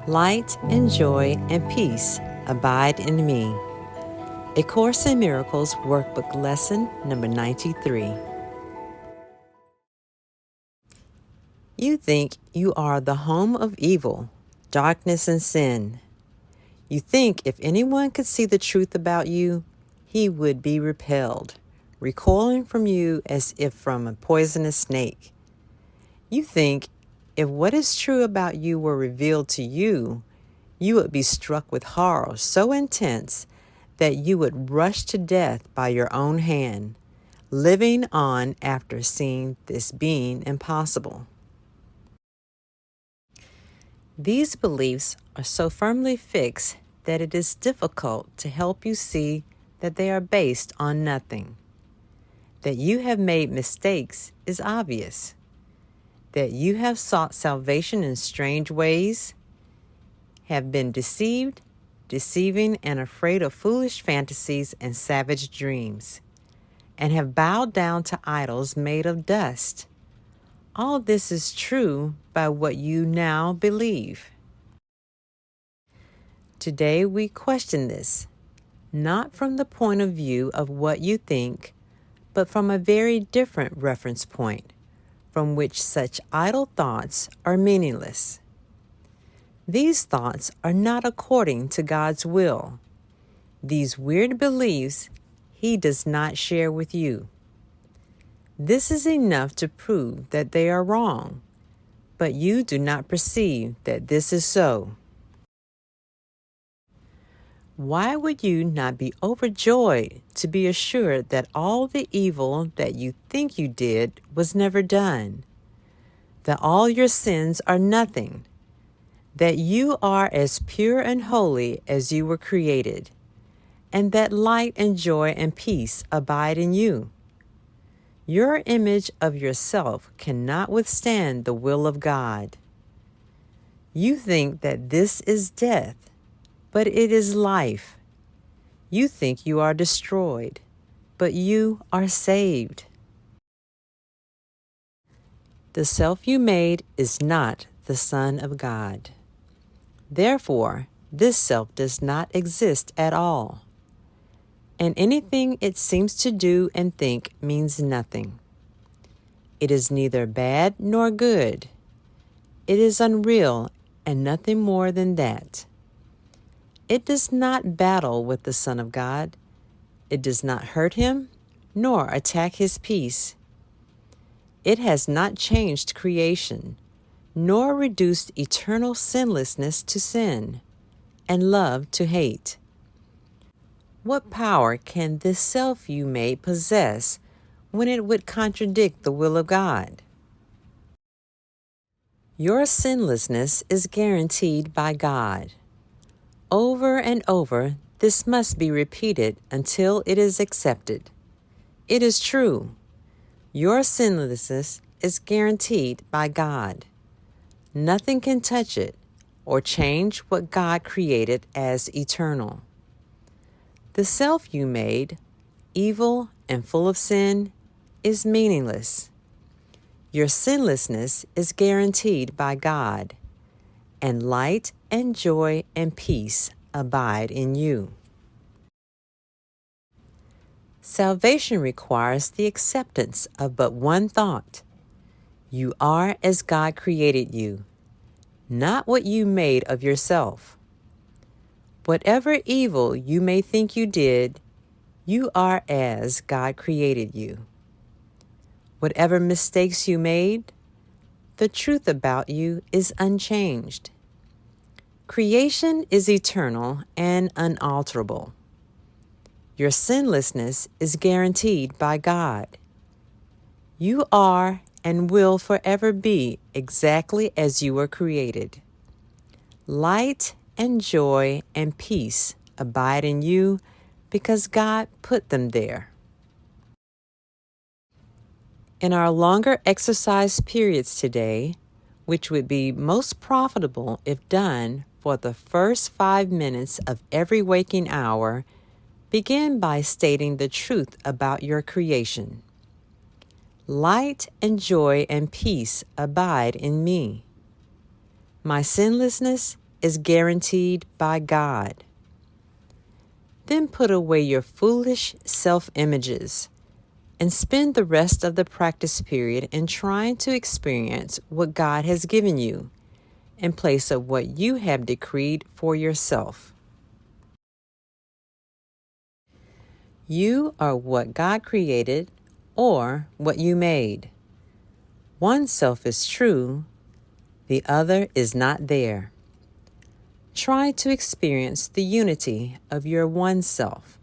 Light and joy and peace abide in me. A Course in Miracles Workbook Lesson number 93. You think you are the home of evil, darkness, and sin. You think if anyone could see the truth about you, he would be repelled, recoiling from you as if from a poisonous snake. You think if what is true about you were revealed to you, you would be struck with horror so intense that you would rush to death by your own hand, living on after seeing this being impossible. These beliefs are so firmly fixed that it is difficult to help you see that they are based on nothing. That you have made mistakes is obvious. That you have sought salvation in strange ways, have been deceived, deceiving, and afraid of foolish fantasies and savage dreams, and have bowed down to idols made of dust. All this is true by what you now believe. Today we question this, not from the point of view of what you think, but from a very different reference point, from which such idle thoughts are meaningless. These thoughts are not according to God's will. These weird beliefs He does not share with you. This is enough to prove that they are wrong, but you do not perceive that this is so. Why would you not be overjoyed to be assured that all the evil that you think you did was never done, that all your sins are nothing, that you are as pure and holy as you were created, and that light and joy and peace abide in you? Your image of yourself cannot withstand the will of God. You think that this is death, but it is life. You think you are destroyed, but you are saved. The self you made is not the Son of God. Therefore, this self does not exist at all. And anything it seems to do and think means nothing. It is neither bad nor good. It is unreal and nothing more than that. It does not battle with the Son of God. It does not hurt him, nor attack his peace. It has not changed creation, nor reduced eternal sinlessness to sin, and love to hate. What power can this self you made possess when it would contradict the will of God? Your sinlessness is guaranteed by God. Over and over, this must be repeated until it is accepted. It is true. Your sinlessness is guaranteed by God. Nothing can touch it or change what God created as eternal. The self you made, evil and full of sin, is meaningless. Your sinlessness is guaranteed by God, and light and joy and peace abide in you. Salvation requires the acceptance of but one thought. You are as God created you, not what you made of yourself. Whatever evil you may think you did, you are as God created you. Whatever mistakes you made, the truth about you is unchanged. Creation is eternal and unalterable. Your sinlessness is guaranteed by God. You are and will forever be exactly as you were created. Light and joy and peace abide in you because God put them there. In our longer exercise periods today, which would be most profitable if done for the first 5 minutes of every waking hour, begin by stating the truth about your creation. Light and joy and peace abide in me. My sinlessness is guaranteed by God. Then put away your foolish self-images and spend the rest of the practice period in trying to experience what God has given you in place of what you have decreed for yourself. You are what God created or what you made. One self is true, the other is not there. Try to experience the unity of your one self.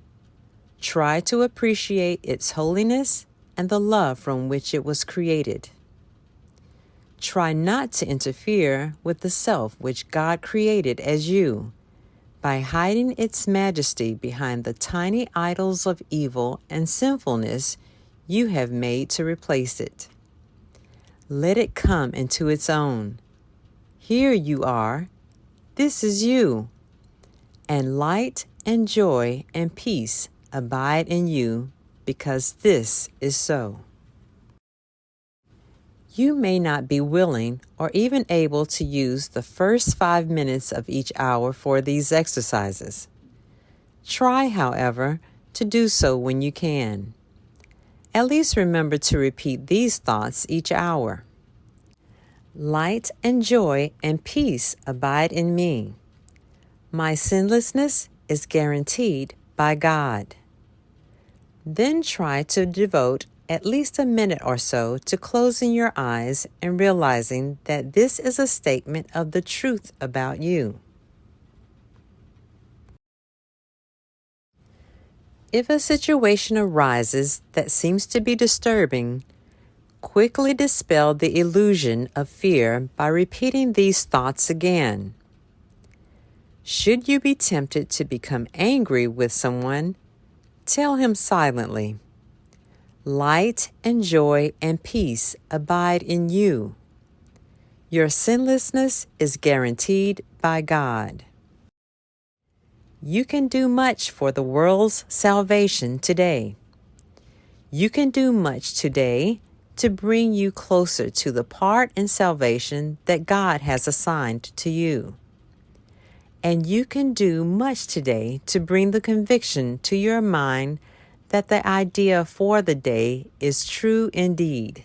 Try to appreciate its holiness and the love from which it was created. Try not to interfere with the self which God created as you by hiding its majesty behind the tiny idols of evil and sinfulness you have made to replace it. Let it come into its own. Here you are. This is you. And light and joy and peace abide in you because this is so. You may not be willing or even able to use the first 5 minutes of each hour for these exercises. Try, however, to do so when you can. At least remember to repeat these thoughts each hour. Light and joy and peace abide in me. My sinlessness is guaranteed by God. Then try to devote at least a minute or so to closing your eyes and realizing that this is a statement of the truth about you. If a situation arises that seems to be disturbing, quickly dispel the illusion of fear by repeating these thoughts again. Should you be tempted to become angry with someone, tell him silently, light and joy and peace abide in you. Your sinlessness is guaranteed by God. You can do much for the world's salvation today. You can do much today to bring you closer to the part in salvation that God has assigned to you. And you can do much today to bring the conviction to your mind that the idea for the day is true indeed.